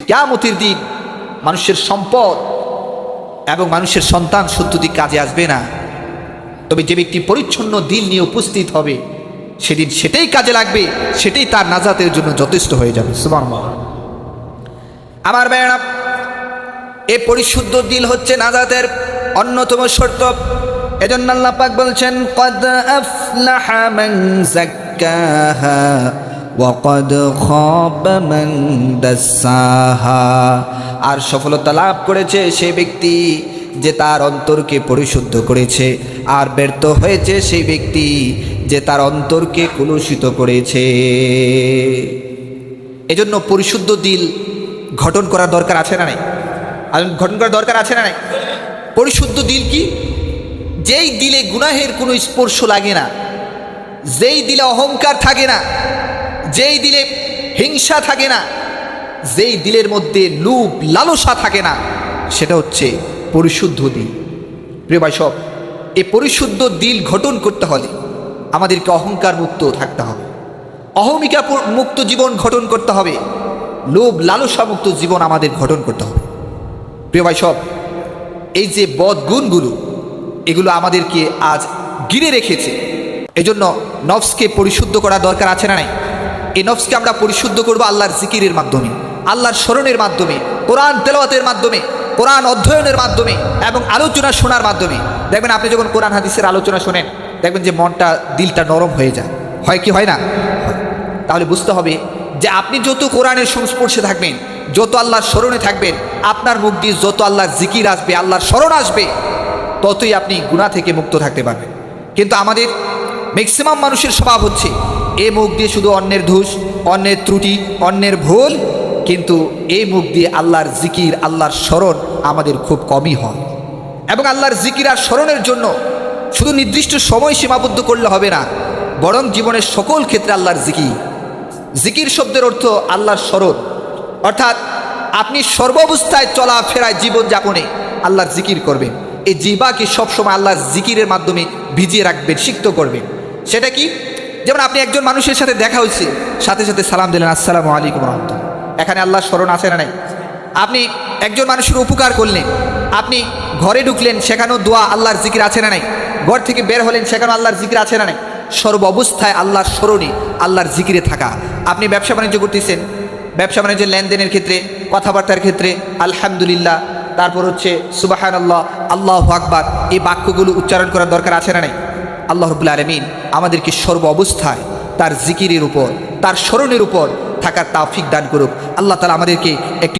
কিয়ামতের দিন মানুষের সম্পদ এবং মানুষের সন্তান সন্ততি কাজে আসবে না, তবে যে ব্যক্তি পরিচ্ছন্ন দিল নিয়ে উপস্থিত হবে সেদিন সেটাই কাজে লাগবে, সেটাই তার নাজাতের জন্য যথেষ্ট হয়ে যাবে। সুবহানাল্লাহ। আমার ভাইয়েরা, এই পরিশুদ্ধ দিল হচ্ছে নাজাতের অন্যতম শর্ত। এজন্য আল্লাহ পাক বলছেন, ক্বাদ আফলাহা মান যাক্কাহা ওয়া ক্বাদ খাবা মান দাসাহা। আর সফলতা লাভ করেছে সেই ব্যক্তি যে তার অন্তরকে পরিশুদ্ধ করেছে, আর ব্যর্থ হয়েছে সেই ব্যক্তি যে তার অন্তরকে কলুষিত করেছে। এজন্য পরিশুদ্ধ দিল গঠন করার দরকার আছে না নাই? গঠন করার দরকার আছে না নাই? পরিশুদ্ধ দিল কি? যেই দিলে গুনাহের কোনো স্পর্শ লাগে না, যেই দিলে অহংকার থাকে না, যেই দিলে হিংসা থাকে না, যেই দিলের মধ্যে লোভ লালসা থাকে না, সেটা হচ্ছে পরিশুদ্ধ দিল। প্রিয় ভাই সব, এই পরিশুদ্ধ দিল গঠন করতে হলে আমাদেরকে অহংকার মুক্ত থাকতে হবে, অহমিকা মুক্ত জীবন গঠন করতে হবে, লোভ লালসা মুক্ত জীবন আমাদের গঠন করতে হবে। প্রিয় ভাই সব, এই যে বদগুণগুলো এগুলো আমাদেরকে আজ ঘিরে রেখেছে। এজন্য নফসকে পরিশুদ্ধ করা দরকার আছে না নাই? এই নফসকে আমরা পরিশুদ্ধ করব আল্লাহর জিকিরের মাধ্যমে, আল্লাহর স্মরণের মাধ্যমে, কোরআন তেলাওয়াতের মাধ্যমে, কোরআন অধ্যয়নের মাধ্যমে এবং আলোচনা শোনার মাধ্যমে। দেখবেন আপনি যখন কোরআন হাদিসের আলোচনা শোনেন, দেখবেন যে মনটা দিলটা নরম হয়ে যায়। হয় কি হয় না? তাহলে বুঝতে হবে যে আপনি যত কোরআনের সংস্পর্শে থাকবেন, যত আল্লাহর স্মরণে থাকবেন, আপনার মুখ দিয়ে যত আল্লাহর জিকির আসবে, আল্লাহর স্মরণ আসবে, ততই আপনি গুনাহ থেকে মুক্ত থাকতে পারবেন। কিন্তু আমাদের ম্যাক্সিমাম মানুষের স্বভাব হচ্ছে এই মুখ দিয়ে শুধু অন্যের দোষ, অন্যের ত্রুটি, অন্যের ভুল, কিন্তু এই মুখ দিয়ে আল্লাহর জিকির, আল্লাহর স্মরণ আমাদের খুব কমই হয়। এবং আল্লাহর জিকির আর স্মরণের জন্য শুধু নির্দিষ্ট সময় সীমাবদ্ধ করলে হবে না, বরং জীবনের সকল ক্ষেত্রে আল্লাহর জিকির। জিকির শব্দের অর্থ আল্লাহর স্মরণ, অর্থাৎ আপনি সর্বাবস্থায় চলাফেরায় জীবনযাপনে আল্লাহর জিকির করবেন। এই জিহ্বাকে সবসময় আল্লাহর জিকিরের মাধ্যমে ভিজিয়ে রাখবেন, সিক্ত করবেন। সেটা কি? যেমন আপনি একজন মানুষের সাথে দেখা হয়েছে, সাথে সাথে সালাম দিলেন, আসসালামু আলাইকুম রাহমাতুল্লাহ। এখানে আল্লাহর স্মরণ আছে না নাই? আপনি একজন মানুষের উপকার করলেন, আপনি ঘরে ঢুকলেন, সেখানেও দোয়া আল্লাহর জিকির আছে না নাই? ঘর থেকে বের হলেন, সেখানেও আল্লাহর জিকির আছে না নাই? সর্ব অবস্থায় আল্লাহর স্মরণে, আল্লাহর জিকিরে থাকা। আপনি ব্যবসা বাণিজ্য করতেছেন, ব্যবসা বাণিজ্যের লেনদেনের ক্ষেত্রে, কথাবার্তার ক্ষেত্রে আলহামদুলিল্লাহ, তারপর হচ্ছে সুবহানাল্লাহ, আল্লাহু আকবার, এই বাক্যগুলো উচ্চারণ করার দরকার আছে না নাই? আল্লাহ রাব্বুল আলামিন আমাদেরকে সর্ব অবস্থায় তার জিকিরের উপর, তার স্মরণের উপর থাকার তৌফিক দান করুক। আল্লাহ তাআলা আমাদেরকে একটি